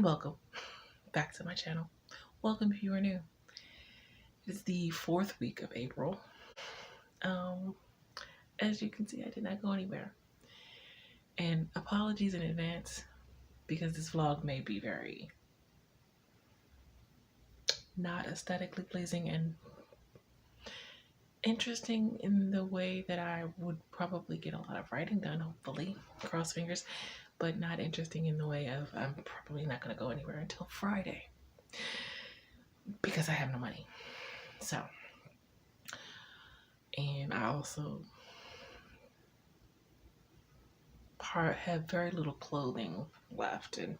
welcome back to my channel. Welcome if you are new. It's the 4th week of April. As you can see, I did not go anywhere. And apologies in advance because this vlog may be very not aesthetically pleasing and interesting in the way that I would probably get a lot of writing done, hopefully, cross fingers, but not interesting in the way of I'm probably not going to go anywhere until Friday because I have no money. So, and I also have very little clothing left, and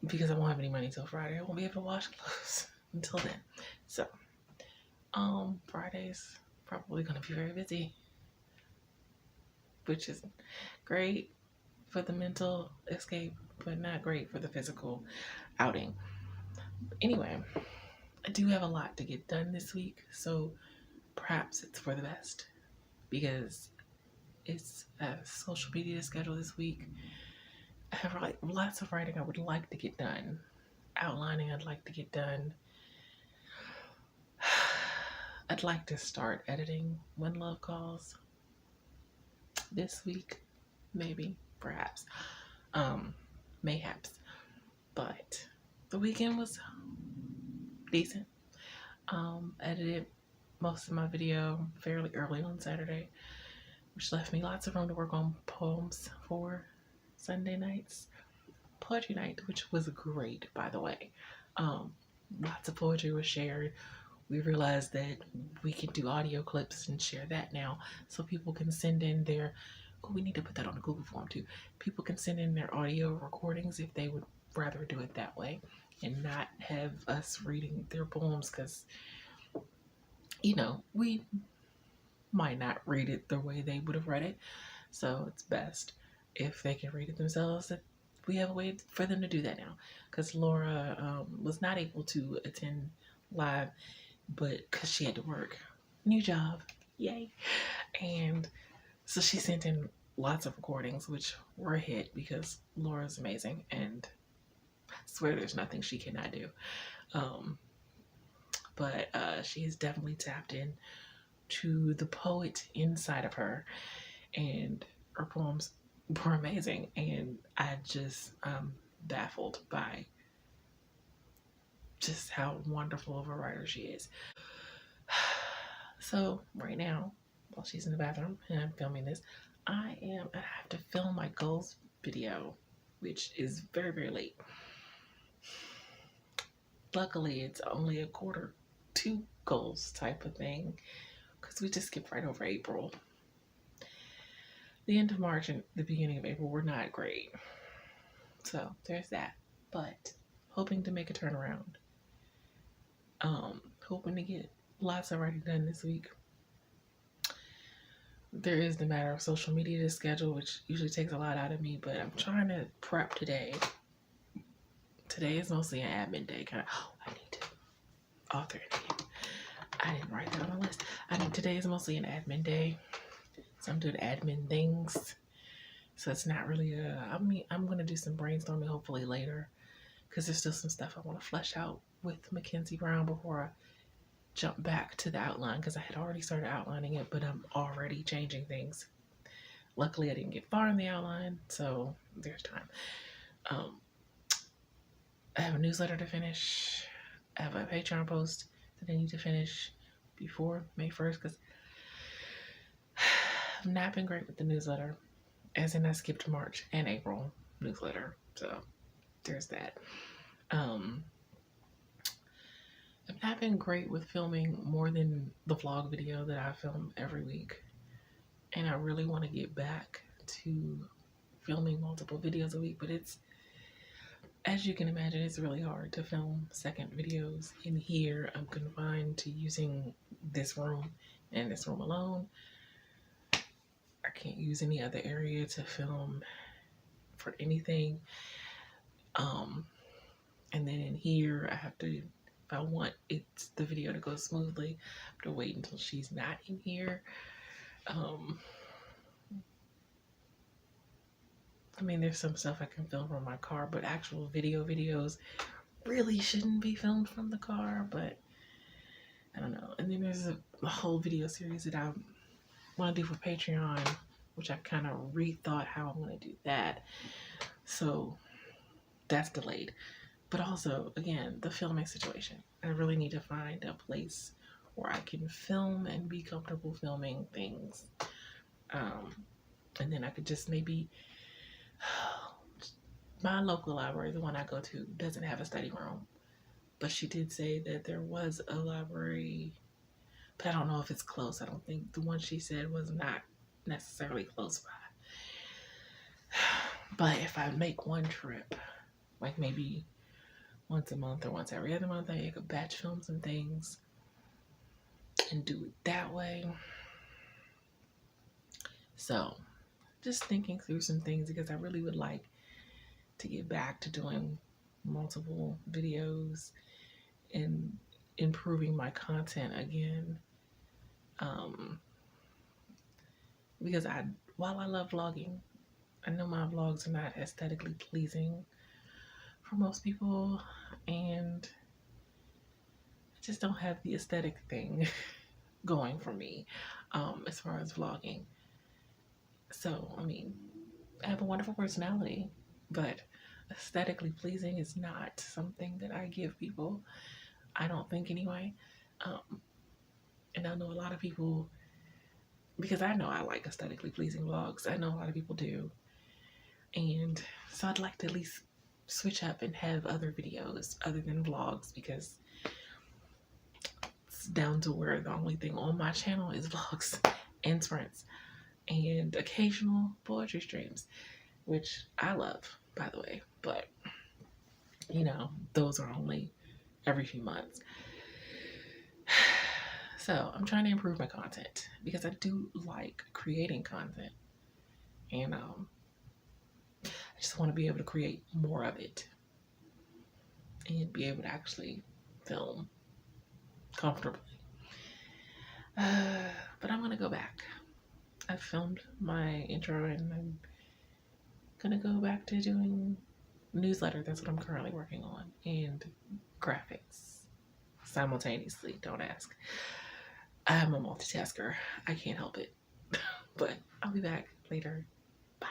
because I won't have any money until Friday, I won't be able to wash clothes until then. So, Friday's probably going to be very busy, which is great for the mental escape, but not great for the physical outing. Anyway, I do have a lot to get done this week, so perhaps it's for the best because it's a social media schedule this week. I have lots of writing I would like to get done, outlining I'd like to get done. I'd like to start editing When Love Calls this week, maybe, perhaps, mayhaps. But the weekend was decent. Edited most of my video fairly early on Saturday, which left me lots of room to work on poems for Sunday night's poetry night, which was great, by the way. Lots of poetry was shared. We realized that we can do audio clips and share that now, so people can send in their, we need to put that on a Google form too. People can send in their audio recordings if they would rather do it that way and not have us reading their poems, because, you know, we might not read it the way they would have read it. So it's best if they can read it themselves, that we have a way for them to do that now. Because Laura was not able to attend live, but because she had to work. New job. Yay. And so she sent in lots of recordings, which were a hit because Laura's amazing. And I swear there's nothing she cannot do. But she's definitely tapped in to the poet inside of her, and her poems were amazing, and I just baffled by just how wonderful of a writer she is. So right now, while she's in the bathroom and I'm filming this, I have to film my goals video, which is very, very late. Luckily, it's only a quarter to goals type of thing, because we just skipped right over April. The end of March and the beginning of April were not great. So there's that. But hoping to make a turnaround. Hoping to get lots of writing done this week. There is the matter of social media to schedule, which usually takes a lot out of me, but I'm trying to prep today. Today is mostly an admin day. I need to author it again. I didn't write that on my list. Today is mostly an admin day. So I'm doing admin things. So it's not really I'm going to do some brainstorming hopefully later, because there's still some stuff I want to flesh out with Mackenzie Brown before I jump back to the outline, because I had already started outlining it, but I'm already changing things. Luckily, I didn't get far in the outline, so there's time. I have a newsletter to finish. I have a Patreon post that I need to finish before May 1st, because I've not been great with the newsletter, as in I skipped March and April newsletter, so there's that. I've not been great with filming more than the vlog video that I film every week, and I really want to get back to filming multiple videos a week, but it's, as you can imagine, it's really hard to film second videos in here. I'm confined to using this room and this room alone. I can't use any other area to film for anything. And then in here, I have to, if I want the video to go smoothly, I have to wait until she's not in here. I mean, there's some stuff I can film from my car, but actual videos really shouldn't be filmed from the car, but I don't know. And then there's a whole video series that I want to do for Patreon, which I kind of rethought how I'm going to do that. So that's delayed. But also, again, the filming situation. I really need to find a place where I can film and be comfortable filming things. And then I could just maybe, my local library, the one I go to, doesn't have a study room. But she did say that there was a library, but I don't know if it's close. I don't think the one she said was not necessarily close by. But if I make one trip, like maybe once a month or once every other month, I could batch film some things and do it that way. So just thinking through some things, because I really would like to get back to doing multiple videos and improving my content again. Because while I love vlogging, I know my vlogs are not aesthetically pleasing for most people, and I just don't have the aesthetic thing going for me as far as vlogging. So, I mean, I have a wonderful personality, but aesthetically pleasing is not something that I give people. I don't think anyway. And I know a lot of people, because I know I like aesthetically pleasing vlogs. I know a lot of people do. And so I'd like to at least switch up and have other videos other than vlogs, because it's down to where the only thing on my channel is vlogs and sprints and occasional poetry streams, which I love, by the way, but you know, those are only every few months. So I'm trying to improve my content because I do like creating content, and I just want to be able to create more of it and be able to actually film comfortably. But I'm gonna go back. I filmed my intro and I'm gonna go back to doing newsletter. That's what I'm currently working on, and graphics simultaneously. Don't ask. I'm a multitasker. I can't help it. But I'll be back later. Bye.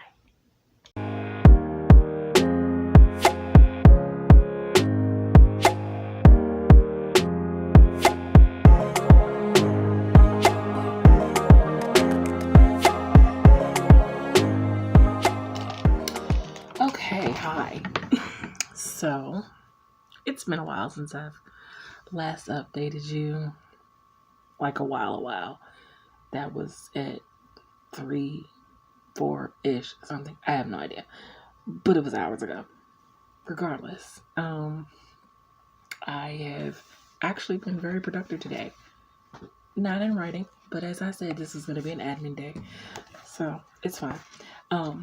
Okay, hi. So, it's been a while since I've last updated you. Like a while. That was at 3, 4-ish something. I have no idea. But it was hours ago. Regardless, I have actually been very productive today. Not in writing, but as I said, this is going to be an admin day. So, it's fine. I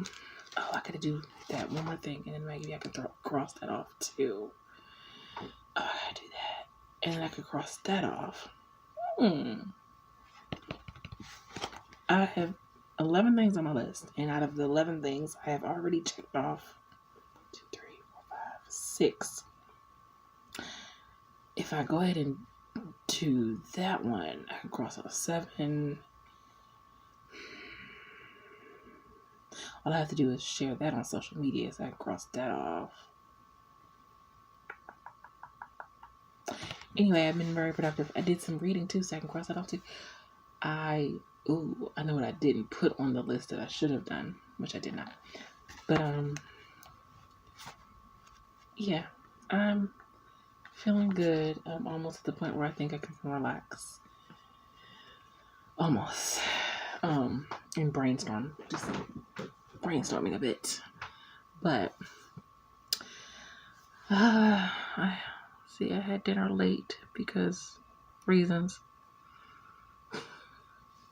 gotta do that one more thing, and then maybe I can cross that off too. I gotta do that. And then I could cross that off. I have 11 things on my list, and out of the 11 things, I have already checked off 2, 3, 4, 5, 6. If I go ahead and do that one, I can cross off 7. All I have to do is share that on social media, so I can cross that off. Anyway, I've been very productive. I did some reading too, so I can cross that off too. I know what I didn't put on the list that I should have done, which I did not. But yeah, I'm feeling good. I'm almost at the point where I think I can relax. Almost. And brainstorm. Just brainstorming a bit. But I had dinner late because reasons.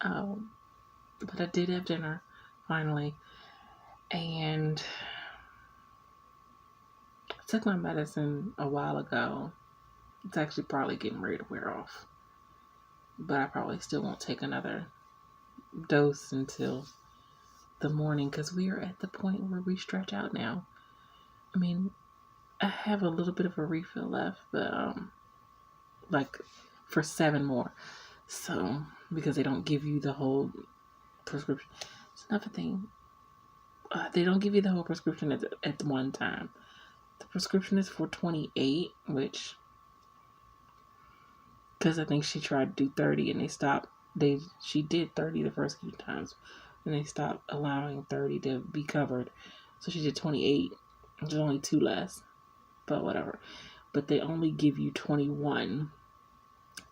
But I did have dinner finally, and I took my medicine a while ago. It's actually probably getting ready to wear off, but I probably still won't take another dose until the morning because we are at the point where we stretch out now. I mean, I have a little bit of a refill left, but like for 7 more. So because they don't give you the whole prescription. It's another thing. They don't give you the whole prescription at one time. The prescription is for 28, which, because I think she tried to do 30 and they stopped. She did 30 the first few times, and they stopped allowing 30 to be covered. So she did 28, which is only 2 less, but whatever. But they only give you 21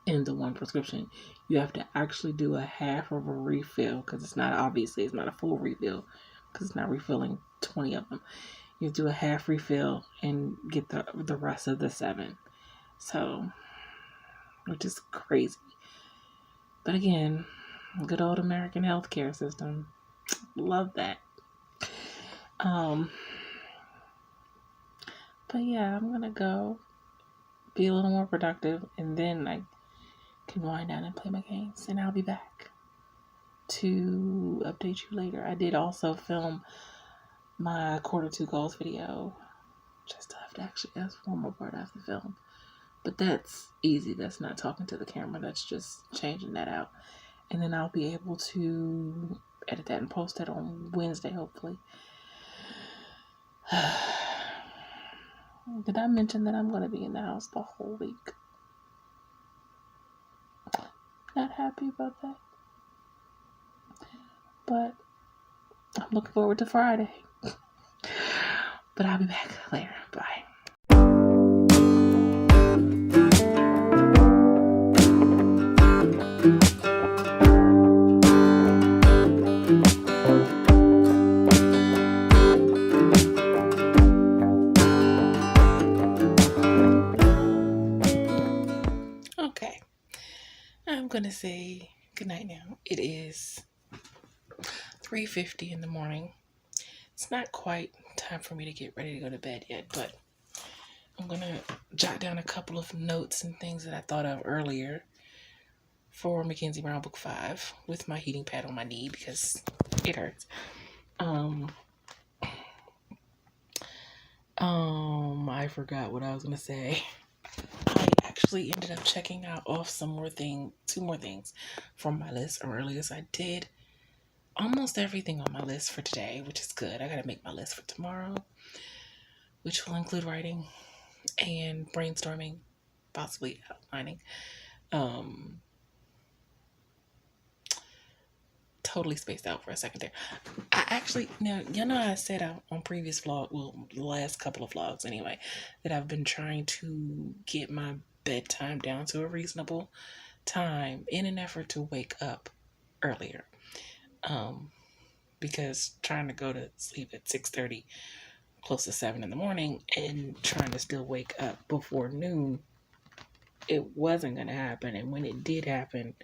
in the one prescription. You have to actually do a half of a refill because it's not a full refill because it's not refilling 20 of them. You do a half refill and get the rest of the 7. So, which is crazy. But again, good old American healthcare system. Love that. But yeah, I'm gonna go be a little more productive, and then I can wind down and play my games, and I'll be back to update you later. I did also film my Q2 goals video. Just have to actually, that's one more part I have to film. But that's easy. That's not talking to the camera. That's just changing that out. And then I'll be able to edit that and post that on Wednesday, hopefully. Did I mention that I'm going to be in the house the whole week? Not happy about that. But I'm looking forward to Friday. But I'll be back later. Bye. Okay. I'm going to say goodnight now. It is 3:50 in the morning. It's not quite time for me to get ready to go to bed yet, but I'm going to jot down a couple of notes and things that I thought of earlier for Mackenzie Brown Book 5 with my heating pad on my knee because it hurts. I forgot what I was going to say. I actually ended up checking off two more things from my list earlier. So I did almost everything on my list for today, which is good. I got to make my list for tomorrow, which will include writing and brainstorming, possibly outlining. Totally spaced out for a second there. I actually, now, I said on previous vlog, the last couple of vlogs anyway, that I've been trying to get my bedtime down to a reasonable time in an effort to wake up earlier. Because trying to go to sleep at 6:30, close to 7 in the morning, and trying to still wake up before noon, it wasn't going to happen. And when it did happen,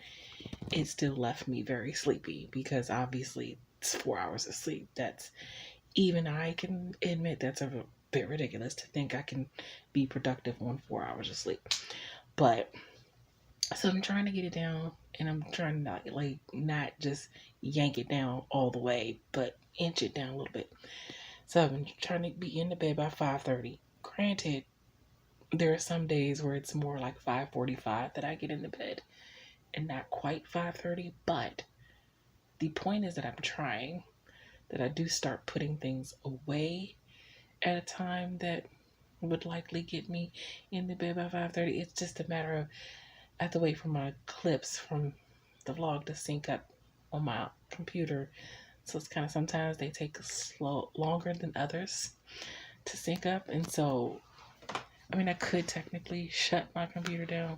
it still left me very sleepy because obviously it's 4 hours of sleep. That's, even I can admit that's a bit ridiculous to think I can be productive on 4 hours of sleep. But so I'm trying to get it down, and I'm trying to not just yank it down all the way, but inch it down a little bit. So I've been trying to be in the bed by 5:30. Granted, there are some days where it's more like 5:45 that I get in the bed, and not quite 5:30, but the point is that I'm trying, that I do start putting things away at a time that would likely get me in the bed by 5:30. It's just a matter of, I have to wait for my clips from the vlog to sync up on my computer. So it's kind of, sometimes they take longer than others to sync up. And so, I mean, I could technically shut my computer down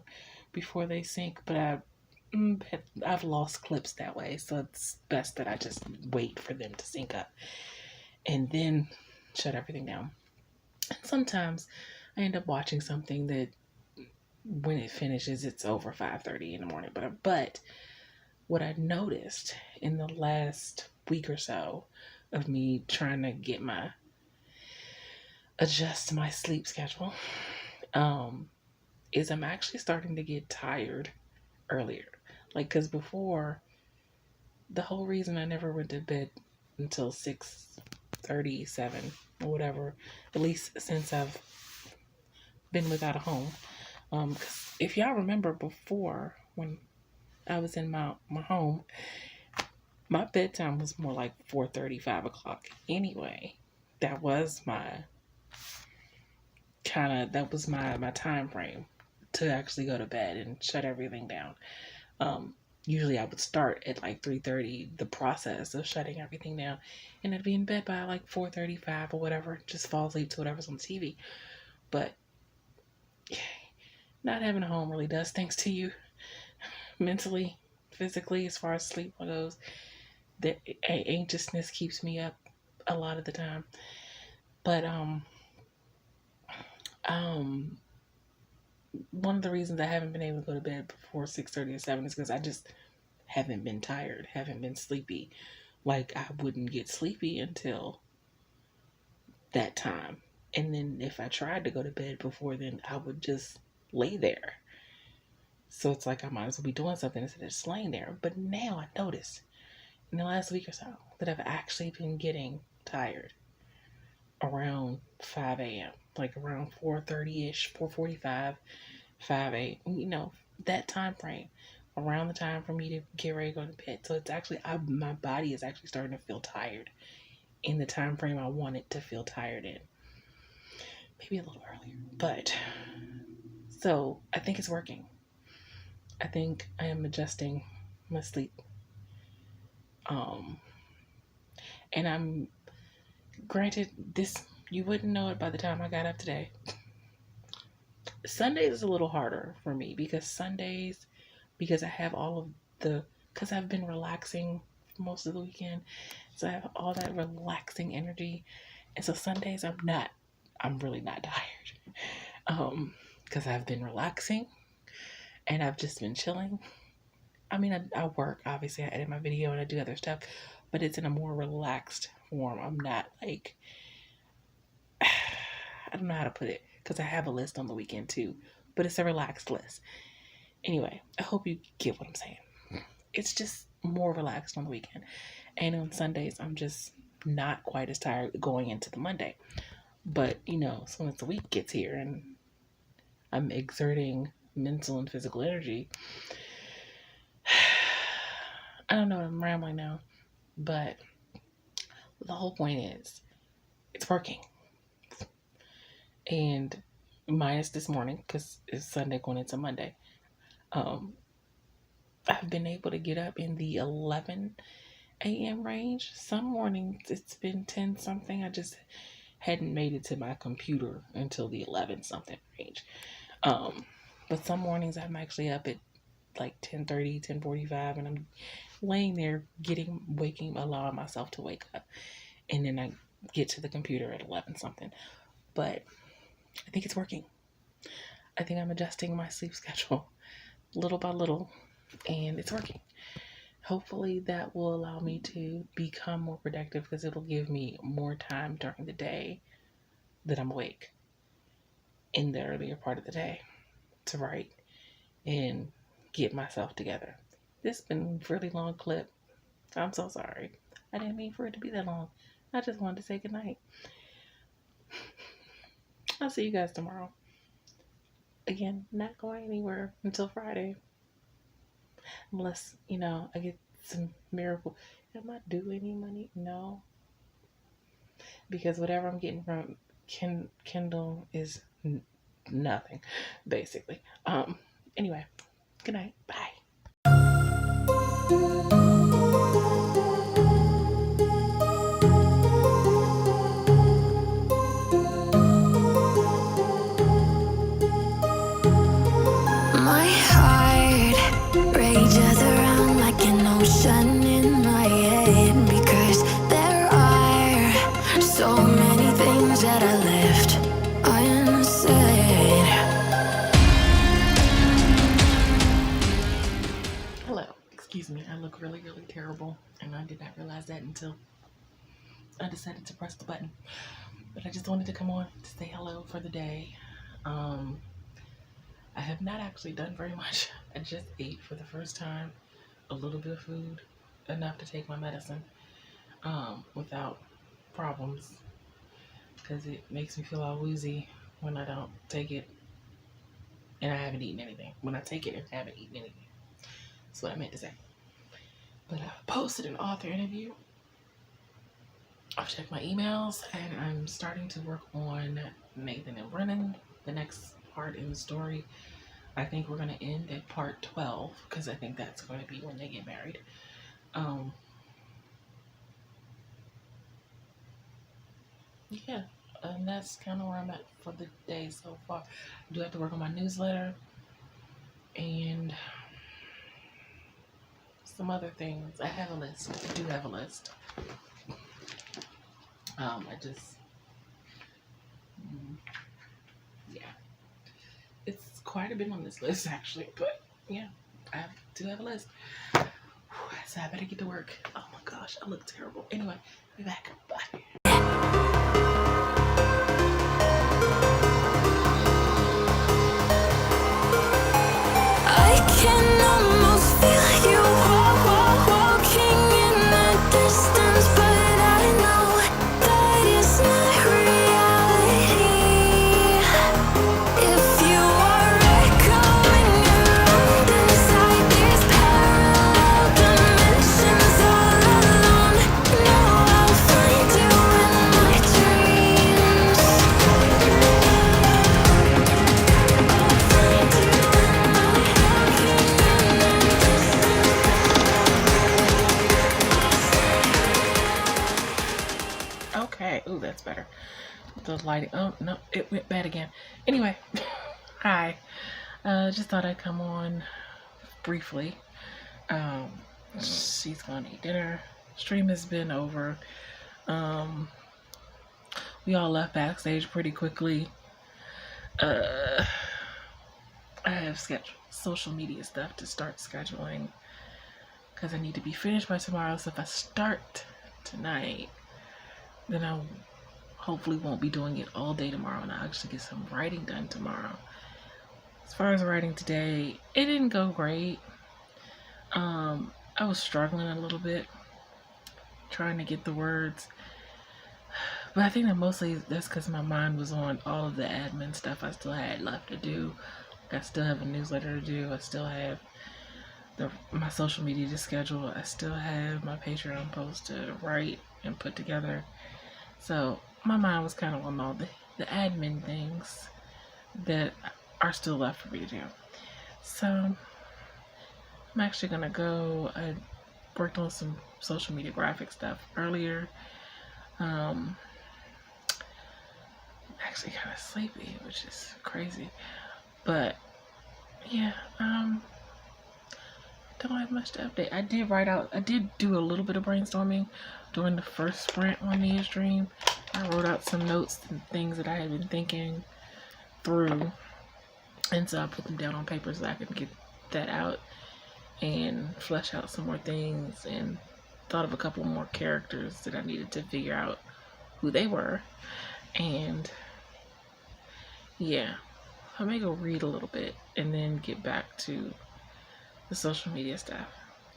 before they sync, but I've lost clips that way. So it's best that I just wait for them to sync up and then shut everything down. And sometimes I end up watching something that when it finishes, it's over 5:30 in the morning. But what I noticed in the last week or so of me trying to adjust my sleep schedule, is I'm actually starting to get tired earlier. Because before, the whole reason I never went to bed until 6:37 or whatever, at least since I've been without a home. 'Cause if y'all remember before, when I was in my home, my bedtime was more like 4:30, 5 o'clock anyway. That was my my time frame to actually go to bed and shut everything down. Usually I would start at like 3:30, the process of shutting everything down, and I'd be in bed by like 4:35 or whatever, just fall asleep to whatever's on TV. But not having a home really does things to you mentally, physically, as far as sleep goes. The anxiousness keeps me up a lot of the time. But one of the reasons I haven't been able to go to bed before 6:30 or 7 is because I just haven't been tired, haven't been sleepy. Like, I wouldn't get sleepy until that time. And then if I tried to go to bed before then, I would just lay there. So it's like I might as well be doing something instead of just laying there. But now I notice in the last week or so that I've actually been getting tired around 5 a.m. Like around 4:30-ish, 4:45, 5 a.m. That time frame. Around the time for me to get ready to go to bed. So it's actually, my body is actually starting to feel tired in the time frame I want it to feel tired in. Maybe a little earlier. But, so I think it's working. I think I am adjusting my sleep. And I'm, granted, you wouldn't know it by the time I got up today. Sundays is a little harder for me because I have because I've been relaxing most of the weekend. So I have all that relaxing energy. And so Sundays I'm really not tired. Because I've been relaxing and I've just been chilling. I mean, I work, obviously I edit my video and I do other stuff, but it's in a more relaxed form. I'm not like, I don't know how to put it, because I have a list on the weekend too, but it's a relaxed list. Anyway, I hope you get what I'm saying. It's just more relaxed on the weekend. And on Sundays, I'm just not quite as tired going into the Monday. But, as soon as the week gets here and I'm exerting mental and physical energy, I don't know, I'm rambling now. But the whole point is, it's working. And minus this morning, because it's Sunday going into Monday, I've been able to get up in the 11 a.m. range. Some mornings it's been 10 something. I just hadn't made it to my computer until the 11 something range. But some mornings I'm actually up at like 10:30, 10:45, and I'm laying there allowing myself to wake up. And then I get to the computer at 11 something. But I think it's working. I think I'm adjusting my sleep schedule little by little, and it's working. Hopefully that will allow me to become more productive, because it'll give me more time during the day that I'm awake in the earlier part of the day to write and get myself together. This has been a really long clip. I'm so sorry. I didn't mean for it to be that long. I just wanted to say goodnight. I'll see you guys tomorrow. Again, not going anywhere until Friday. Unless, I get some miracle. Am I due any money? No. Because whatever I'm getting from Kindle is nothing, basically. Anyway, good night. Bye. My heart rages around like an ocean in my head, because there are so many things that I left unsaid. Hello, excuse me, I look really, really terrible, and I did not realize that until I decided to press the button. But I just wanted to come on to say hello for the day. I have not actually done very much. I just ate for the first time a little bit of food, enough to take my medicine. without problems, because it makes me feel all woozy when I don't take it and I haven't eaten anything. When I take it and haven't eaten anything. That's what I meant to say. But I posted an author interview. I've checked my emails and I'm starting to work on Nathan and Brennan, the next part in the story. I think we're going to end at part 12 because I think that's going to be when they get married. Yeah, and that's kind of where I'm at for the day so far. I do have to work on my newsletter and some other things. I have a list. I do have a list. Yeah, it's quite a bit on this list actually, but yeah, I do have a list. So I better get to work. Oh my gosh, I look terrible. Anyway, I'll be back. Bye. I can almost feel you walking in the distance, but I know that it's not reality. If you are echoing around inside these parallel dimensions all alone, know I'll find you in my dreams. I'll find you in my Okay, ooh, that's better. The lighting, oh no, it went bad again. Anyway, hi. Just thought I'd come on briefly. She's gonna eat dinner. Stream has been over. We all left backstage pretty quickly. I have social media stuff to start scheduling because I need to be finished by tomorrow. So if I start tonight, then I hopefully won't be doing it all day tomorrow, and I'll actually get some writing done tomorrow. As far as writing today, it didn't go great. I was struggling a little bit trying to get the words, but I think that mostly that's because my mind was on all of the admin stuff I still had left to do. I still have a newsletter to do. I still have my social media to schedule. I still have my Patreon post to write and put together. So my mind was kind of on all the admin things that are still left for me to do. So I'm actually gonna go. I worked on some social media graphic stuff earlier. Actually kind of sleepy, which is crazy. But yeah, don't have much to update. I did do a little bit of brainstorming during the first sprint on Nia's Dream. I wrote out some notes and things that I had been thinking through, and so I put them down on paper so I could get that out and flesh out some more things, and thought of a couple more characters that I needed to figure out who they were. And yeah, I may go read a little bit and then get back to the social media stuff.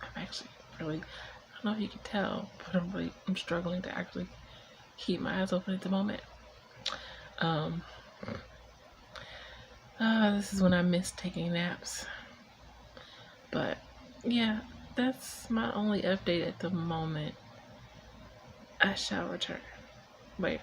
I'm actually really, I don't know if you can tell, but I'm struggling to actually keep my eyes open at the moment. This is when I miss taking naps. But yeah, that's my only update at the moment. I shall return later.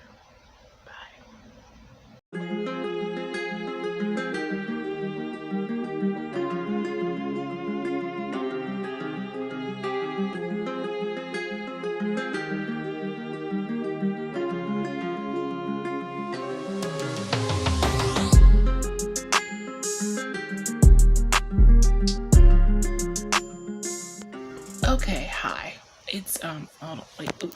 Okay, hi. It's hold on, wait, oof.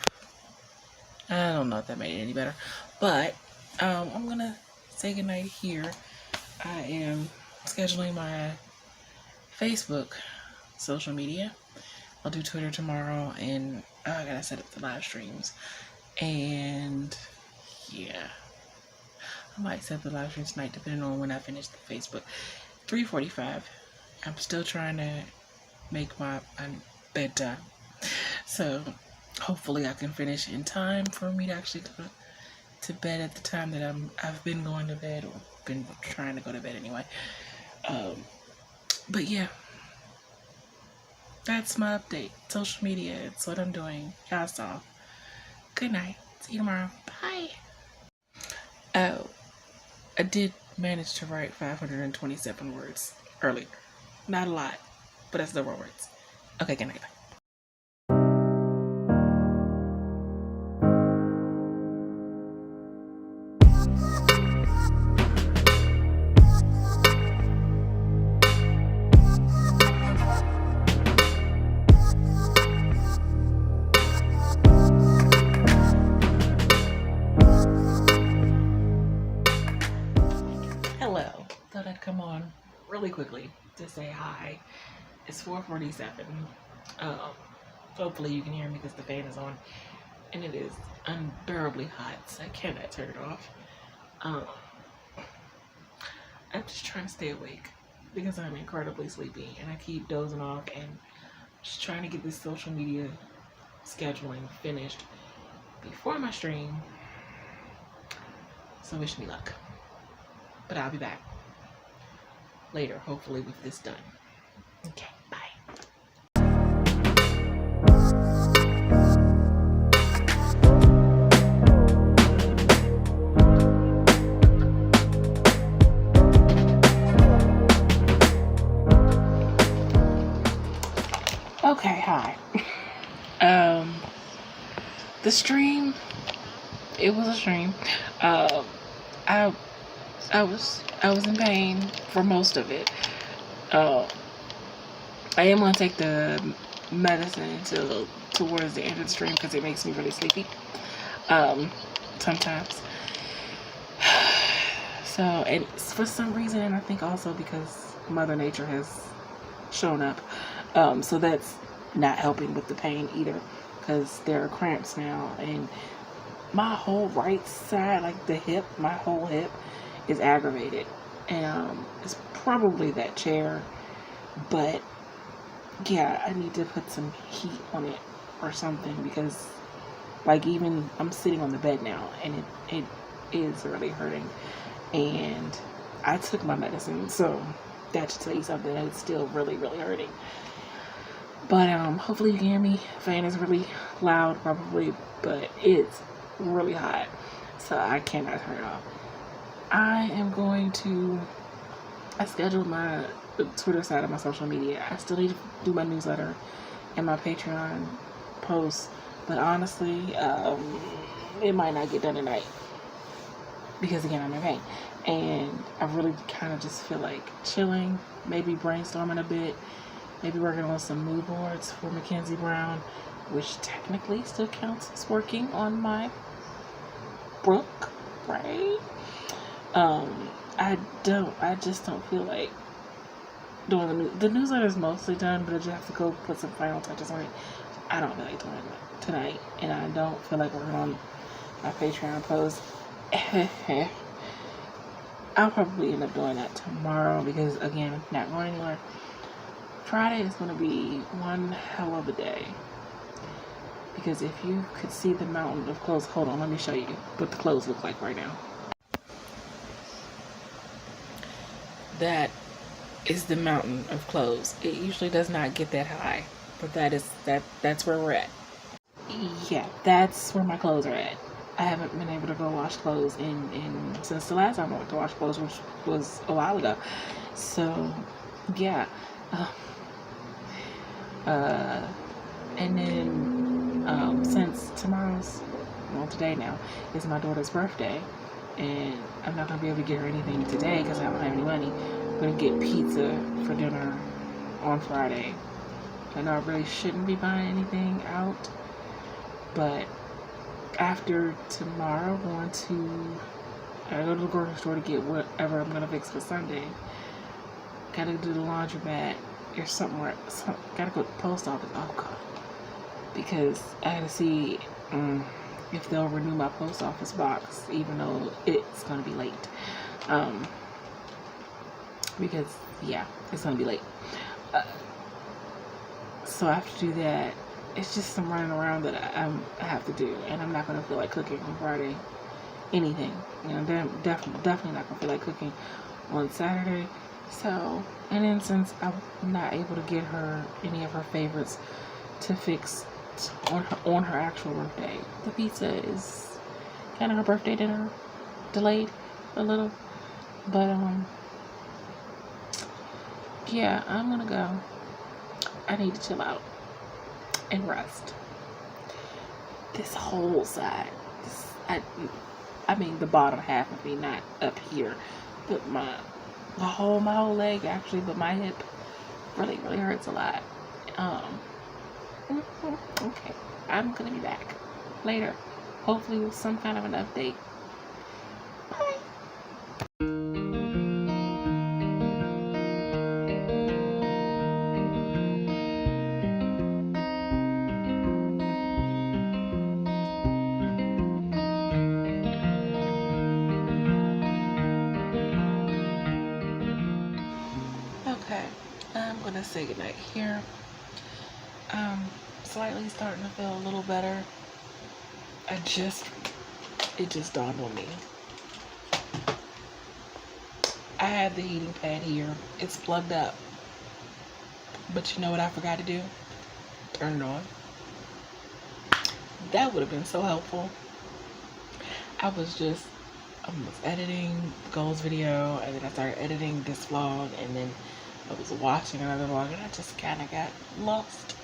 I don't know if that made it any better, but I'm gonna say goodnight here. I am scheduling my Facebook social media. I'll do Twitter tomorrow, and I gotta set up the live streams. And yeah, I might set up the live streams tonight depending on when I finish the Facebook. 3:45. I'm still trying to make my bedtime. So hopefully I can finish in time for me to actually go to bed at the time that I've been going to bed, or been trying to go to bed anyway. But yeah, that's my update. Social media, it's what I'm doing. Y'all saw. Good night. See you tomorrow. Bye. Oh, I did manage to write 527 words earlier. Not a lot, but that's the words. Okay, good night. Bye. Hello. Thought I'd come on really quickly to say hi. It's 4:47. Hopefully you can hear me because the fan is on, and it is unbearably hot, so I cannot turn it off. I'm just trying to stay awake because I'm incredibly sleepy and I keep dozing off, and just trying to get this social media scheduling finished before my stream. So wish me luck. But I'll be back later, hopefully with this done. Okay, bye. Okay, hi. The stream, it was a stream. I was in pain for most of it. I am gonna take the medicine towards the end of the stream because it makes me really sleepy. Sometimes. So, and for some reason, and I think also because Mother Nature has shown up, so that's not helping with the pain either, because there are cramps now, and my whole right side, like the hip, my whole hip is aggravated, and it's probably that chair, but yeah, I need to put some heat on it or something, because like even I'm sitting on the bed now and it is really hurting, and I took my medicine, so that should tell you something. It's still really hurting, but hopefully you can hear me. Fan is really loud probably, but it's really hot, so I cannot turn it off. I scheduled my Twitter side of my social media. I still need to do my newsletter and my Patreon posts, but honestly, it might not get done tonight because again, I'm in pain, and I really kind of just feel like chilling, maybe brainstorming a bit, maybe working on some mood boards for Mackenzie Brown, which technically still counts as working on my book, right? I just don't feel like doing the newsletter is mostly done, but I just have to go put some final touches on it. I don't feel like doing it tonight, and I don't feel like working on my Patreon post. I'll probably end up doing that tomorrow because again, not going anywhere. Friday is going to be one hell of a day, because if you could see the mountain of clothes, hold on, let me show you what the clothes look like right now. That is the mountain of clothes. It usually does not get that high, but that's where we're at. Yeah, that's where my clothes are at. I haven't been able to go wash clothes in since the last time I went to wash clothes, which was a while ago. So yeah, and then since today now is my daughter's birthday, and I'm not gonna be able to get her anything today because I don't have any money. I'm gonna get pizza for dinner on Friday. I know I really shouldn't be buying anything out, but after tomorrow, I go to the grocery store to get whatever I'm gonna fix for Sunday. Gotta do the laundromat or somewhere. Gotta go to the post office. Oh god, because I gotta see if they'll renew my post office box, even though it's gonna be late. Because yeah, it's gonna be late. So I have to do that, it's just some running around that I have to do, and I'm not gonna feel like cooking on Friday. Anything, you know, definitely not gonna feel like cooking on Saturday. So, and then since I'm not able to get her any of her favorites to fix on her actual birthday, the pizza is kind of her birthday dinner delayed a little, but yeah, I'm gonna go. I need to chill out and rest. This whole side, I mean the bottom half of me, not up here, but my whole leg actually, but my hip really hurts a lot. Okay, I'm gonna be back later, hopefully with some kind of an update. Bye. Okay, I'm gonna say goodnight here. Slightly starting to feel a little better. It just dawned on me. I have the heating pad here. It's plugged up. But you know what I forgot to do? Turn it on. That would have been so helpful. I was editing the goals video, and then I started editing this vlog, and then I was watching another vlog, and I just kind of got lost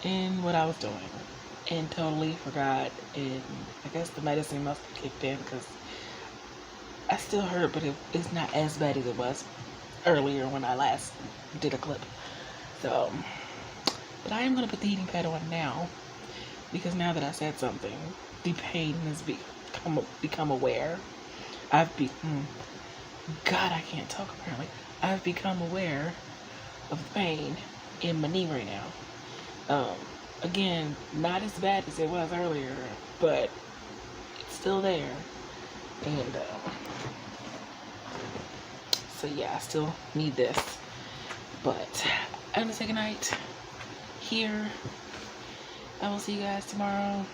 in what I was doing and totally forgot. And I guess the medicine must have kicked in, because I still hurt, but it's not as bad as it was earlier when I last did a clip. So, but I am going to put the heating pad on now, because now that I said something, the pain has become aware. God, I can't talk apparently. I've become aware of the pain in my knee right now. Again, not as bad as it was earlier, but it's still there. And so yeah, I still need this. But I'm gonna say goodnight here. I will see you guys tomorrow.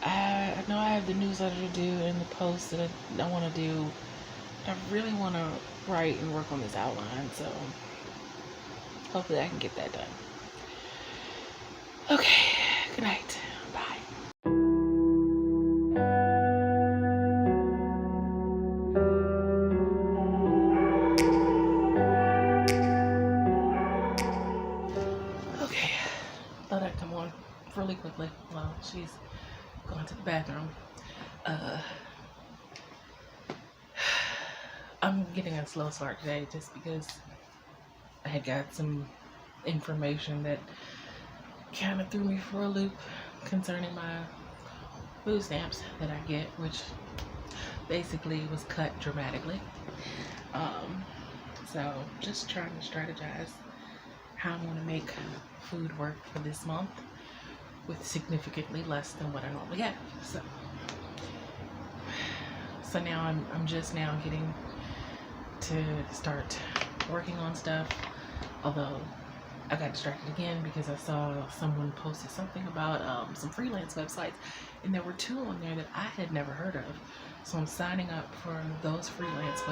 I know I have the newsletter to do and the post that I want to do. I really want to write and work on this outline, so hopefully I can get that done. Okay, good night. Bye. Okay, thought I'd come on really quickly while she's going to the bathroom. I'm getting a slow start today just because I had got some information that kind of threw me for a loop concerning my food stamps that I get, which basically was cut dramatically. So just trying to strategize how I'm going to make food work for this month with significantly less than what I normally have. So now I'm just now getting to start working on stuff, although I got distracted again because I saw someone posted something about some freelance websites, and there were 2 on there that I had never heard of. So I'm signing up for those freelance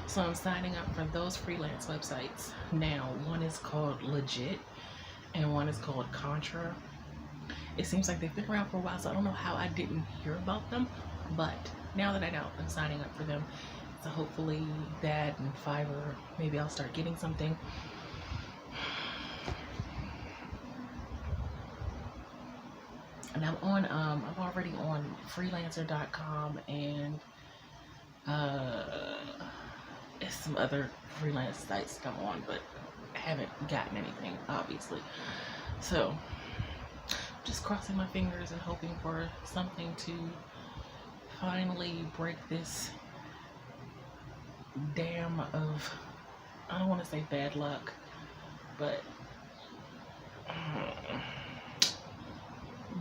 So I'm signing up for those freelance websites now. One is called Legit, and one is called Contra. It seems like they've been around for a while, so I don't know how I didn't hear about them, but now that I know, I'm signing up for them. So hopefully that and Fiverr, maybe I'll start getting something. And I'm already on freelancer.com, and it's some other freelance sites that I'm on, but I haven't gotten anything, obviously. So just crossing my fingers and hoping for something to finally break this dam of, I don't want to say bad luck, but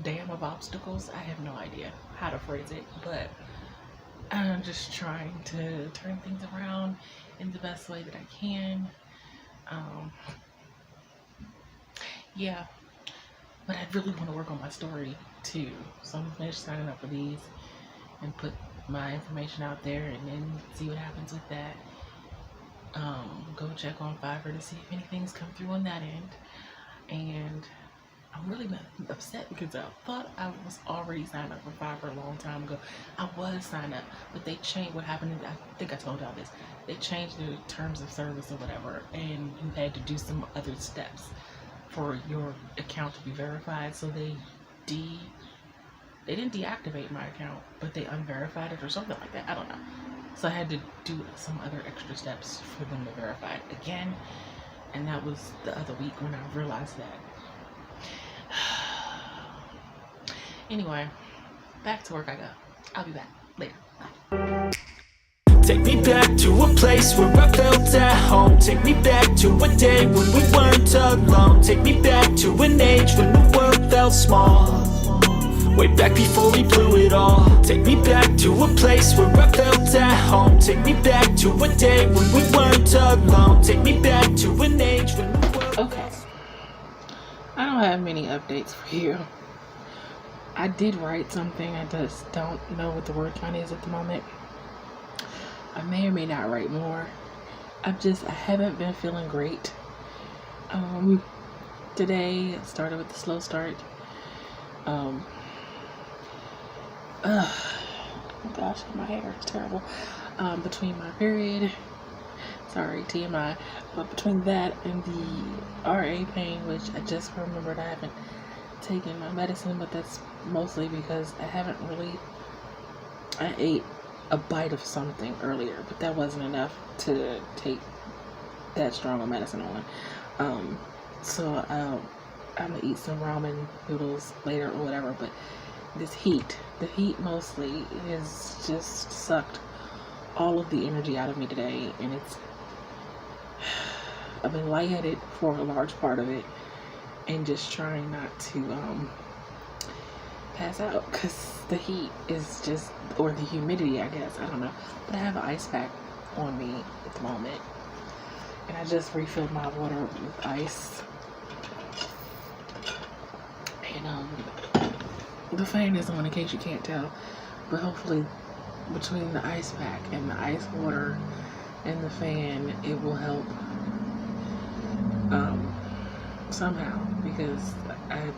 dam of obstacles. I have no idea how to phrase it, but I'm just trying to turn things around in the best way that I can. Um, yeah, but I really want to work on my story too. So I'm gonna finish signing up for these and put my information out there and then see what happens with that. Go check on Fiverr to see if anything's come through on that end. And I'm really upset because I thought I was already signed up for Fiverr a long time ago. I was signed up, but they changed. What happened is, I think I told y'all this, they changed the terms of service or whatever, and you had to do some other steps for your account to be verified. So they didn't deactivate my account, but they unverified it or something like that. I don't know. So I had to do some other extra steps for them to verify it again. And that was the other week when I realized that. Anyway, back to work I go. I'll be back later. Bye. Take me back to a place where I felt at home. Take me back to a day when we weren't alone. Take me back to an age when the world felt small. Way back before we blew it all. Take me back to a place where I felt at home. Take me back to a day when we weren't alone. Take me back to an age when the world Okay. I don't have many updates for you. I did write something. I just don't know what the word count is at the moment. I may or may not write more. I haven't been feeling great. Today I started with a slow start. Oh gosh, my hair is terrible. Between my period, sorry, TMI, but between that and the RA pain, which I just remembered I haven't taken my medicine, but that's mostly because I ate a bite of something earlier, but that wasn't enough to take that strong of medicine on. So I'm gonna eat some ramen noodles later or whatever, but the heat mostly has just sucked all of the energy out of me today, and I've been lightheaded for a large part of it, and just trying not to pass out because the heat is just, or the humidity, I guess, I don't know, but I have an ice pack on me at the moment, and I just refilled my water with ice, and the fan is on in case you can't tell, but hopefully between the ice pack and the ice water and the fan, it will help somehow, because I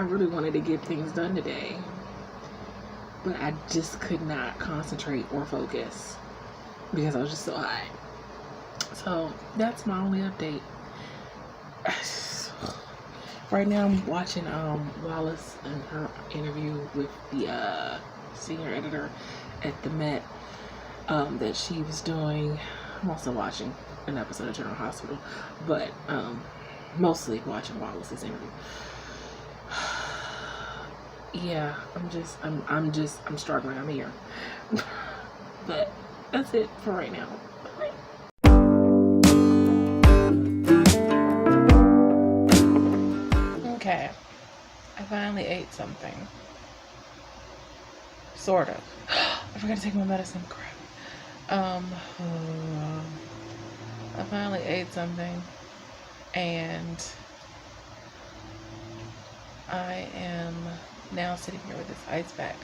really wanted to get things done today, but I just could not concentrate or focus because I was just so high. So that's my only update. Right now I'm watching Wallis and her interview with the senior editor at the Met that she was doing. I'm also watching an episode of General Hospital, but mostly watching Wallis's interview. Yeah, I'm struggling. I'm here. But that's it for right now. Bye. Okay, I finally ate something. Sort of. I forgot to take my medicine. Crap. I finally ate something, and I am now sitting here with this ice pack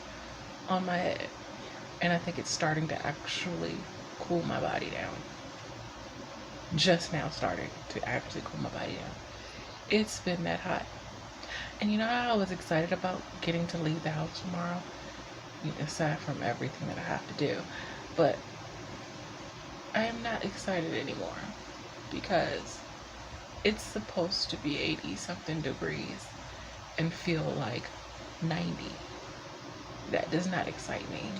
on my head, and I think it's starting to actually cool my body down. Just now starting to actually cool my body down. It's been that hot. And you know how I was excited about getting to leave the house tomorrow? Aside from everything that I have to do. But I am not excited anymore because it's supposed to be 80 something degrees and feel like 90. That does not excite me.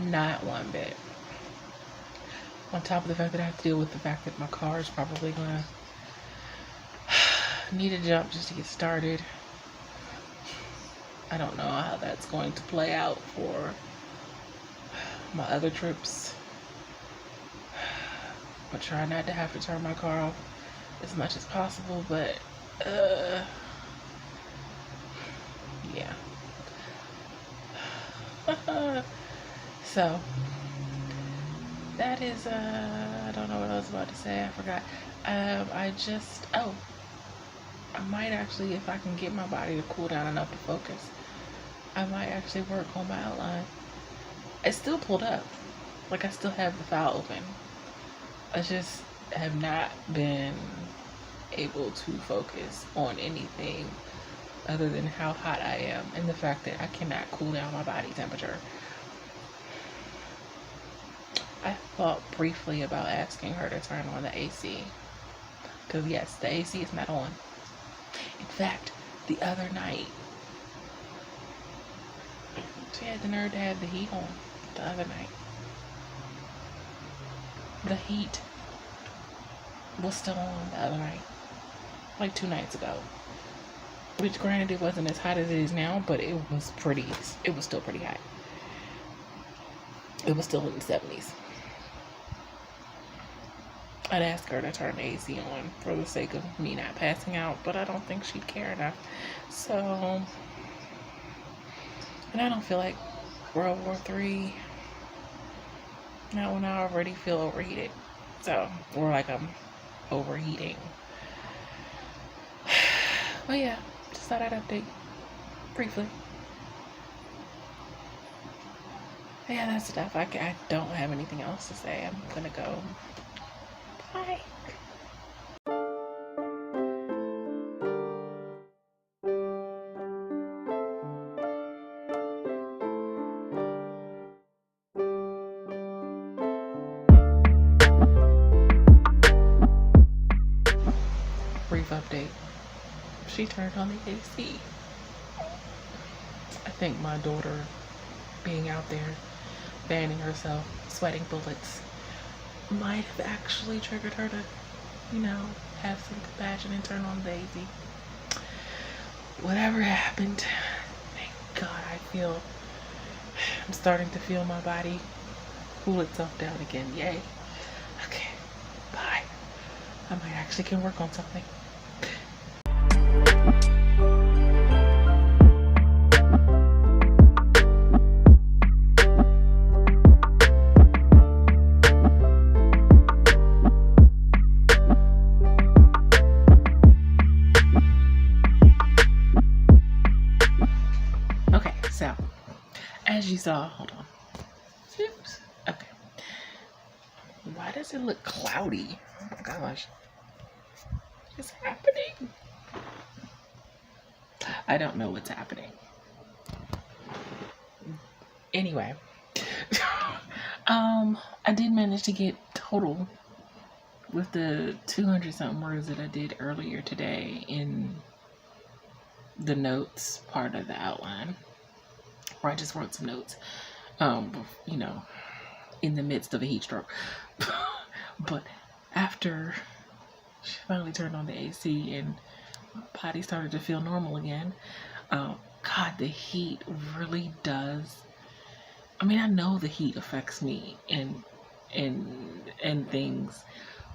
Not one bit. On top of the fact that I have to deal with the fact that my car is probably gonna need a jump just to get started. I don't know how that's going to play out for my other trips. I'll try not to have to turn my car off as much as possible, but yeah. So that is I don't know what was about to say, I forgot. I might actually, if I can get my body to cool down enough to focus, I might actually work on my outline. It's still pulled up. Like, I still have the file open. I just have not been able to focus on anything other than how hot I am and the fact that I cannot cool down my body temperature. I thought briefly about asking her to turn on the AC. Because yes, the AC is not on. In fact, the other night, she had the nerve to have the heat on the other night. The heat was still on the other night. Like 2 nights ago. Which granted it wasn't as hot as it is now, but it was still pretty hot. It was still in the 70s. I'd ask her to turn the AC on for the sake of me not passing out, but I don't think she'd care enough. So, and I don't feel like World War III. Not when I already feel overheated. So, or like I'm overheating. But yeah, just thought I'd update briefly. Yeah, that's enough. I don't have anything else to say. I'm gonna go. Bye. Brief update. She turned on the AC. I think my daughter being out there fanning herself, sweating bullets, might have actually triggered her to, have some compassion and turn on the AC. Whatever happened, thank God I'm starting to feel my body cool itself down again. Yay. Okay, bye. I might actually can work on something. So, as you saw, hold on. Oops. Okay. Why does it look cloudy? Oh my gosh. What's happening? I don't know what's happening. Anyway. I did manage to get total with the 200 something words that I did earlier today in the notes part of the outline. Or I just wrote some notes, in the midst of a heat stroke. But after she finally turned on the AC and my body started to feel normal again, God, the heat really does. I mean, I know the heat affects me and things,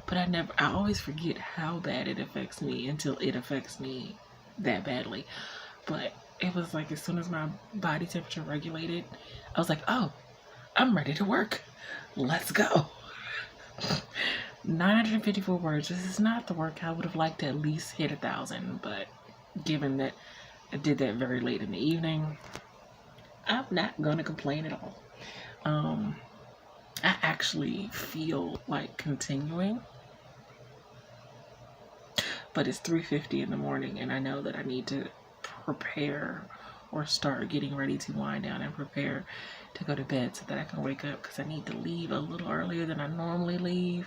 but I always forget how bad it affects me until it affects me that badly. But it was like as soon as my body temperature regulated, I was like, oh, I'm ready to work. Let's go. 954 words. This is not the work I would have liked to at least hit 1,000, but given that I did that very late in the evening, I'm not going to complain at all. I actually feel like continuing, but it's 3:50 in the morning and I know that I need to prepare or start getting ready to wind down and prepare to go to bed so that I can wake up, because I need to leave a little earlier than I normally leave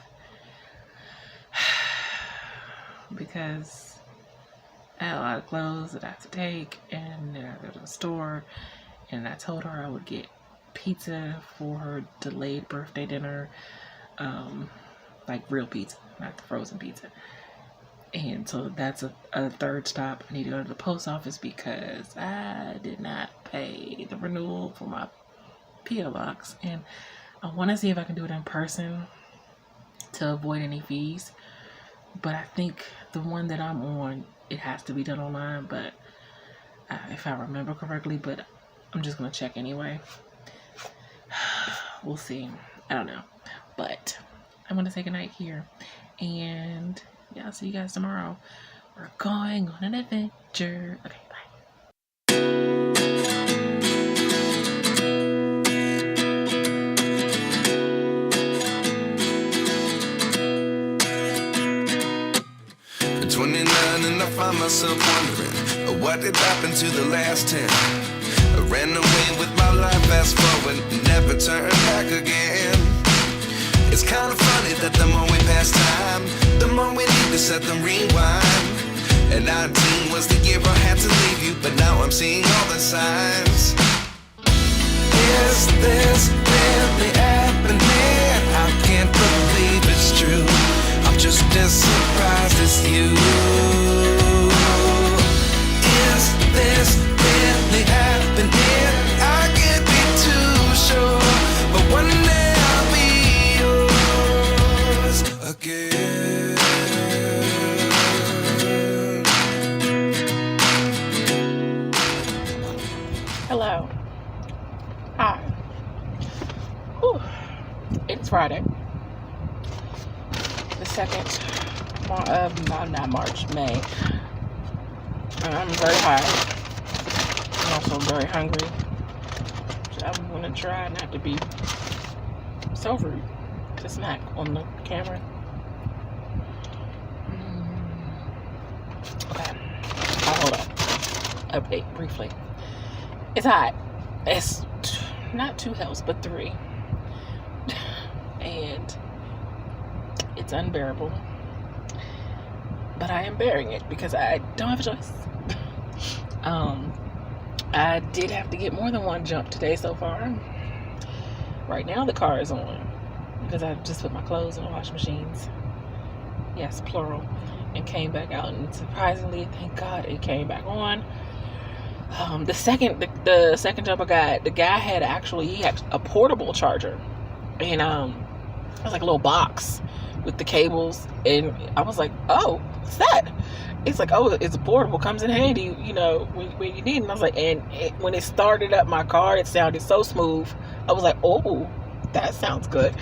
because I had a lot of clothes that I have to take, and then I go to the store, and I told her I would get pizza for her delayed birthday dinner, like real pizza, not the frozen pizza. And so that's a third stop. I need to go to the post office because I did not pay the renewal for my P.O. box. And I want to see if I can do it in person to avoid any fees. But I think the one that I'm on, it has to be done online. But if I remember correctly, but I'm just going to check anyway. We'll see. I don't know. But I'm going to say goodnight here. And yeah, I'll see you guys tomorrow. We're going on an adventure. Okay, bye. At 29 and I find myself wondering, what did happen to the last 10? I ran away with my life, fast forward, never turn back again. It's kind of funny that the more we pass time, the more we need to set them rewind. And 19 was the year I had to leave you, but now I'm seeing all the signs. Is this really happening? I can't believe it's true. I'm just as surprised as you. Is this really happening? I can't be too sure, but one day I'll be yours again. Hello. Hi. Whew. It's Friday. The 2nd of, not March, May. And I'm very high. I'm also very hungry. So I'm going to try not to be so rude to snack on the camera. Okay. Hold on. Update briefly. It's hot. It's not 2 hells, but 3. And it's unbearable. But I am bearing it because I don't have a choice. I did have to get more than one jump today so far. Right now the car is on because I just put my clothes in the washing machines. Yes, plural. And came back out, and surprisingly, thank God it came back on. The second jump I got, the guy had he had a portable charger, and it was like a little box with the cables, and I was like, oh, what's that? It's like, oh, it's portable, comes in handy, you know, when you need it. And I was like, and when it started up my car, it sounded so smooth. I was like, oh, that sounds good.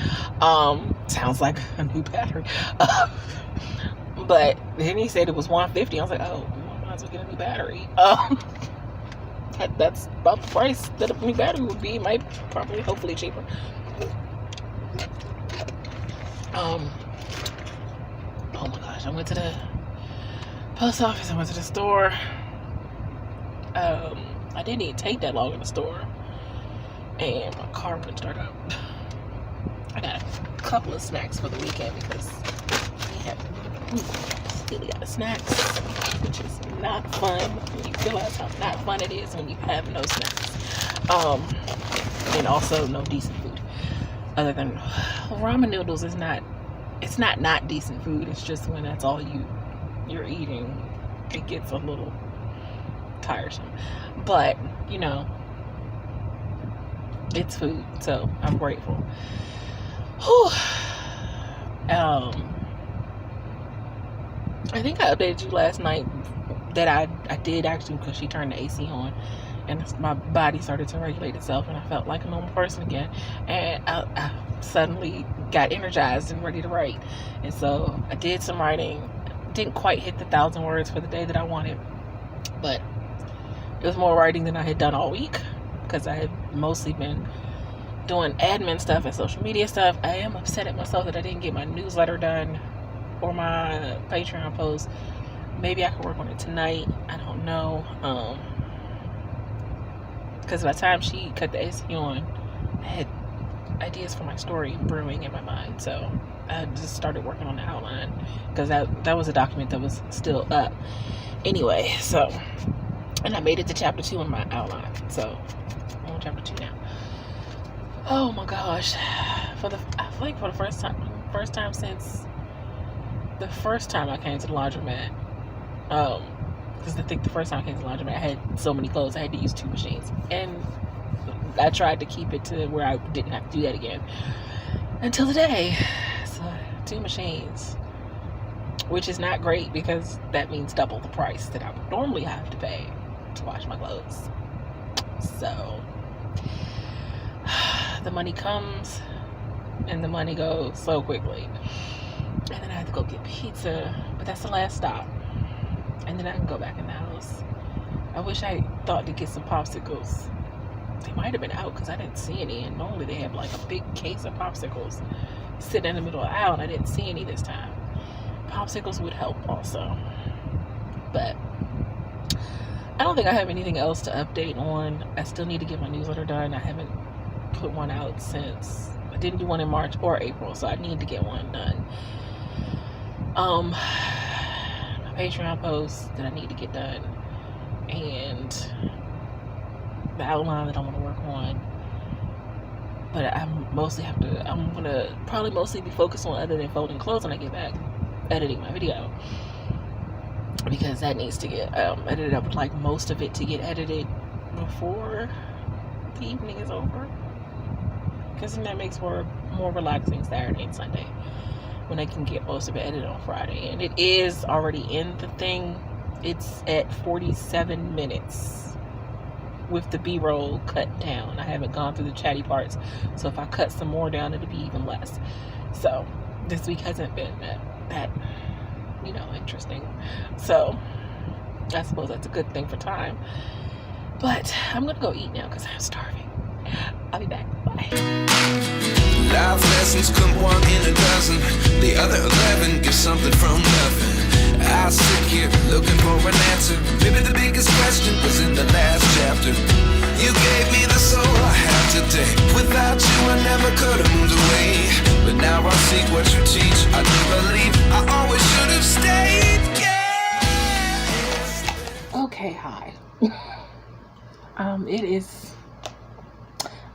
Sounds like a new battery. But then he said it was $150. I was like, oh, I might as well get a new battery. That's about the price that a new battery would be. Might probably, hopefully cheaper. Oh my gosh, I went to the post office, I went to the store. I didn't even take that long in the store, and my car wouldn't start up. I got a couple of snacks for the weekend because we still got snacks, which is not fun when you realize how not fun it is when you have no snacks. And also no decent food. Other than ramen noodles is not decent food. It's just when that's all you're eating, it gets a little tiresome. But you know, it's food, so I'm grateful. Whew. I think I updated you last night that I did actually, because she turned the AC on and my body started to regulate itself and I felt like a normal person again, and I suddenly got energized and ready to write. And so I did some writing. Didn't quite hit the 1,000 words for the day that I wanted, but it was more writing than I had done all week because I had mostly been doing admin stuff and social media stuff. I am upset at myself that I didn't get my newsletter done or my Patreon post. Maybe I could work on it tonight. I don't know. Because by the time she cut the AC on, I had ideas for my story brewing in my mind. So I just started working on the outline because that was a document that was still up anyway. So, and I made it to chapter 2 in my outline. So I'm on chapter 2 now. Oh my gosh! I feel like for the first time since the first time I came to the laundromat. Because I think the first time I came to the laundromat, I had so many clothes I had to use 2 machines, and I tried to keep it to where I didn't have to do that again until today. So 2 machines, which is not great because that means double the price that I would normally have to pay to wash my clothes. So the money comes and the money goes so quickly. And then I have to go get pizza, but that's the last stop. And then I can go back in the house. I wish I thought to get some popsicles. They might have been out because I didn't see any, and normally they have like a big case of popsicles sitting in the middle of the aisle, and I didn't see any this time. Popsicles would help also. But I don't think I have anything else to update on. I still need to get my newsletter done. I haven't put one out since I didn't do one in March or April, so I need to get one done. My Patreon post that I need to get done, and the outline that I want to work on. But I'm gonna probably mostly be focused on, other than folding clothes when I get back, editing my video, because that needs to get edited. I would like most of it to get edited before the evening is over, because then that makes for a more relaxing Saturday and Sunday when I can get most of it edited on Friday. And it is already in the thing. It's at 47 minutes with the B-roll cut down. I haven't gone through the chatty parts, so if I cut some more down, it'll be even less. So this week hasn't been that interesting. So I suppose that's a good thing for time. But I'm gonna go eat now because I'm starving. I'll be back. Bye. Life lessons come one in a dozen. The other 11 give something from nothing. I sit here looking for an answer. Maybe the biggest question was in the last chapter. You gave me the soul I have today. Without you I never could have moved away. But now I see what you teach. I do believe I always should have stayed. Yeah. Okay, hi.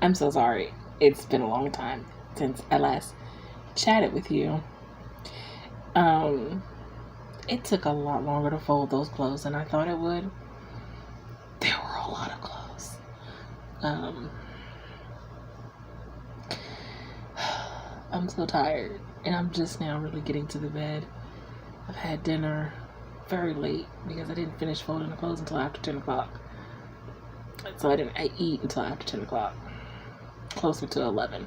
I'm so sorry. It's been a long time since I last chatted with you. It took a lot longer to fold those clothes than I thought it would. There were a lot of clothes. I'm so tired, and I'm just now really getting to the bed. I've had dinner very late because I didn't finish folding the clothes until after 10 o'clock. So I didn't eat until after 10 o'clock, closer to 11.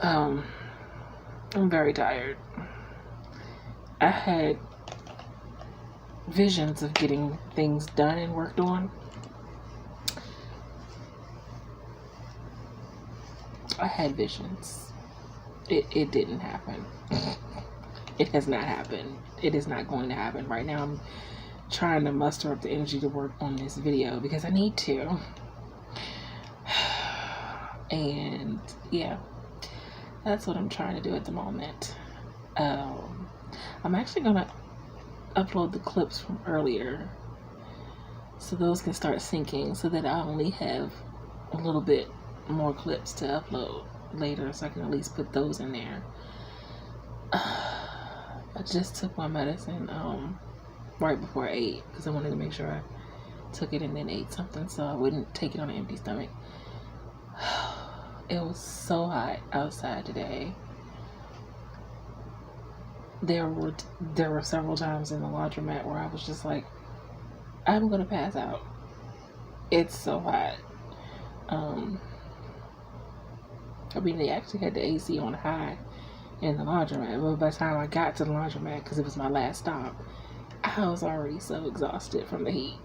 I'm very tired. I had visions of getting things done and worked on. I had visions. It didn't happen. It has not happened. It is not going to happen. Right now I'm trying to muster up the energy to work on this video because I need to. And yeah, that's what I'm trying to do at the moment. I'm actually gonna upload the clips from earlier so those can start syncing, so that I only have a little bit more clips to upload later, so I can at least put those in there. I just took my medicine right before I ate because I wanted to make sure I took it and then ate something so I wouldn't take it on an empty stomach. It was so hot outside today. There were several times in the laundromat where I was just like, I'm gonna pass out. It's so hot. I mean, they actually had the AC on high in the laundromat, but by the time I got to the laundromat, because it was my last stop, I was already so exhausted from the heat.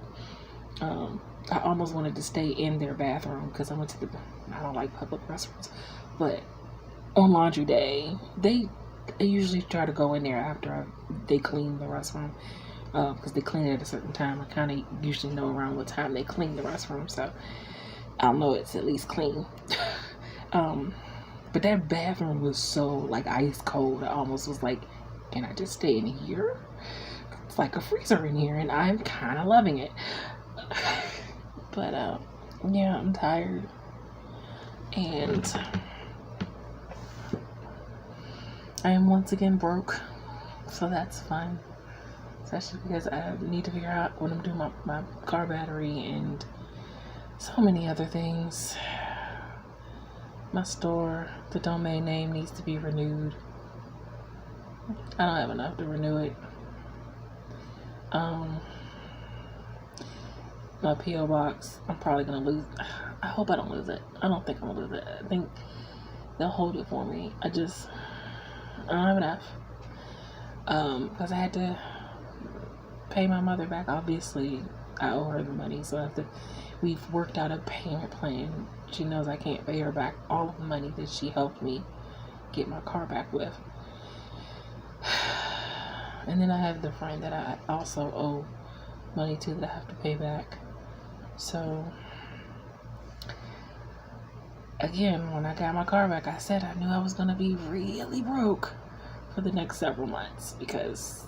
I almost wanted to stay in their bathroom because I don't like public restrooms, but on laundry day, they usually try to go in there after they clean the restroom, because they clean it at a certain time. I kind of usually know around what time they clean the restroom, so I'll know it's at least clean. But that bathroom was so like ice cold. I almost was like, can I just stay in here? It's like a freezer in here, and I'm kind of loving it. But yeah, I'm tired, and I am once again broke, so that's fun. Especially because I need to figure out when I'm doing my car battery and so many other things. My store, the domain name needs to be renewed. I don't have enough to renew it. My P.O. box, I'm probably gonna lose. I hope I don't lose it. I don't think I'm gonna lose it. I think they'll hold it for me. I don't have enough. Because I had to pay my mother back. Obviously, I owe her the money, so we've worked out a payment plan. She knows I can't pay her back all of the money that she helped me get my car back with. And then I have the friend that I also owe money to that I have to pay back. So again, when I got my car back, I said I knew I was going to be really broke for the next several months, because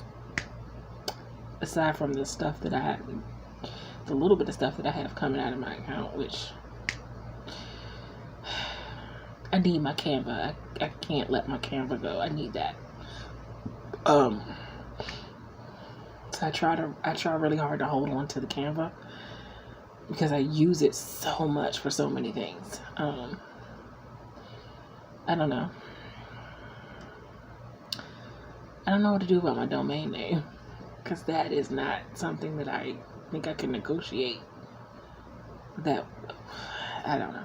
aside from the stuff that the little bit of stuff that I have coming out of my account, which I need my Canva. I can't let my Canva go. I need that. So I try really hard to hold on to the Canva, because I use it so much for so many things. I don't know. I don't know what to do about my domain name, because that is not something that I think I can negotiate. I don't know.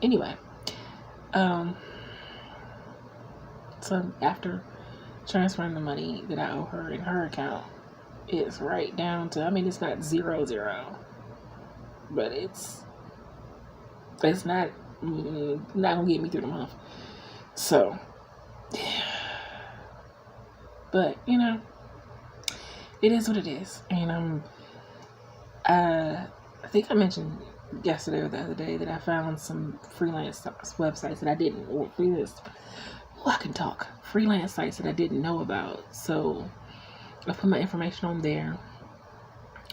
Anyway, so after transferring the money that I owe her in her account, it's right down to, I mean, it's not 0, but it's not gonna get me through the month. So, but you know, it is what it is. And I think I mentioned yesterday or the other day that I found some freelance websites that I didn't, or freelance sites that I didn't know about. So I put my information on there.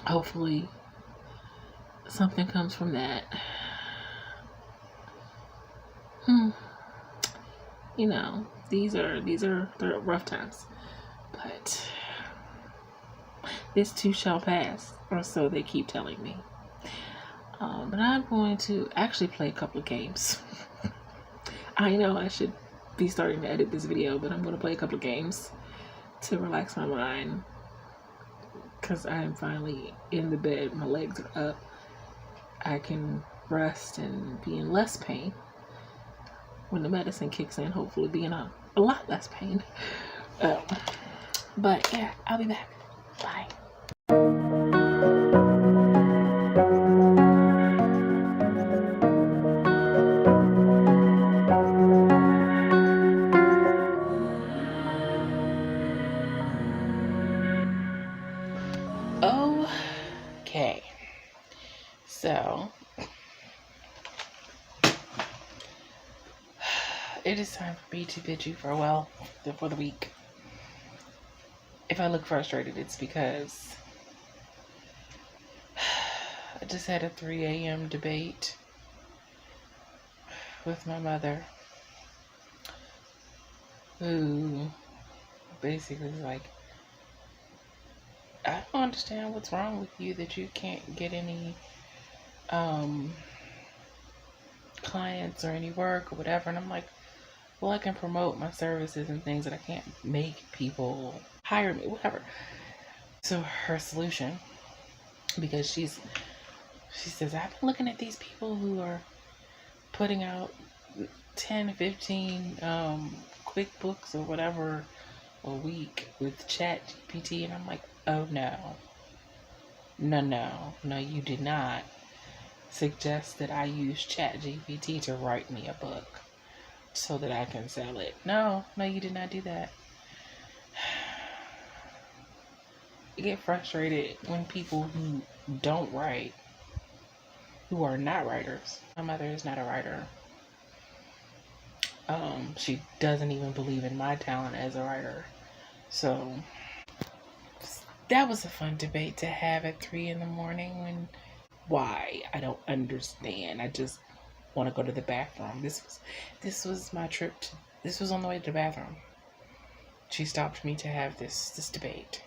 Hopefully something comes from that. You know, these are they're rough times, but this too shall pass, or so they keep telling me. But I'm going to actually play a couple of games. I know I should be starting to edit this video, but I'm going to play a couple of games to relax my mind, because I am finally in the bed. My legs are up. I can rest and be in less pain when the medicine kicks in, hopefully be in a lot less pain. But yeah, I'll be back. Bye. Okay, so it is time for me to bid you farewell for the week. If I look frustrated, it's because I just had a 3 a.m. debate with my mother, who basically is like, I don't understand what's wrong with you that you can't get any clients or any work or whatever. And I'm like, well, I can promote my services and things, that I can't make people hire me, whatever. So her solution, because she says, I've been looking at these people who are putting out 10, 15 QuickBooks or whatever a week with ChatGPT, and I'm like, oh no, you did not suggest that I use ChatGPT to write me a book so that I can sell it. No, you did not do that. I get frustrated when people who don't write, who are not writers. My mother is not a writer. She doesn't even believe in my talent as a writer. So that was a fun debate to have at 3 a.m. Why? I don't understand. I just want to go to the bathroom. This was my trip this was on the way to the bathroom. She stopped me to have this debate.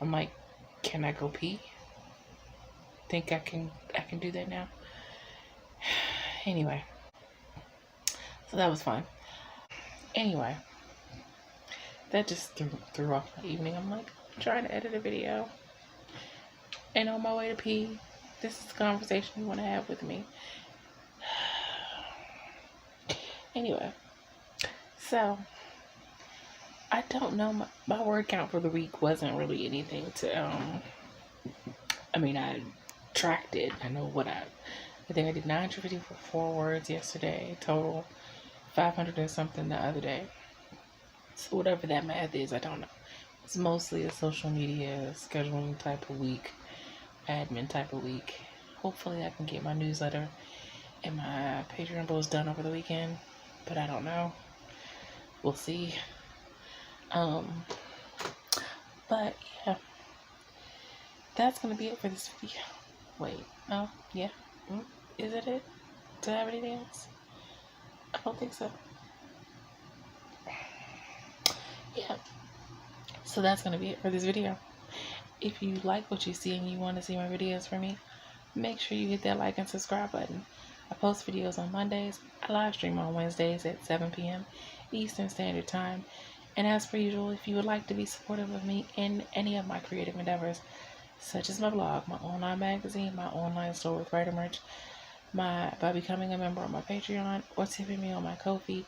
I'm like, can I go pee? Think I can do that now? Anyway. So that was fun. Anyway. That just threw off my evening. I'm like, I'm trying to edit a video. And on my way to pee, this is the conversation you want to have with me. Anyway, so I don't know. My word count for the week wasn't really anything to, I tracked it. I know what I think I did 954 words yesterday, total 500 and something the other day. So whatever that math is, I don't know. It's mostly a social media scheduling type of week, admin type of week. Hopefully I can get my newsletter and my Patreon bills done over the weekend, but I don't know. We'll see. But yeah, that's gonna be it for this video. Wait, no, yeah, is it? Do I have anything else? I don't think so. Yeah, so that's gonna be it for this video. If you like what you see and you want to see my videos from me, make sure you hit that like and subscribe button. I post videos on Mondays. I live stream on Wednesdays at 7 p.m. Eastern Standard Time. And as per usual, if you would like to be supportive of me in any of my creative endeavors, such as my blog, my online magazine, my online store with writer merch, by becoming a member on my Patreon, or tipping me on my Ko-fi,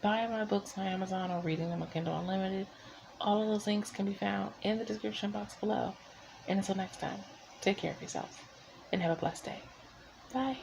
buying my books on Amazon, or reading them on Kindle Unlimited, all of those links can be found in the description box below. And until next time, take care of yourself and have a blessed day. Bye.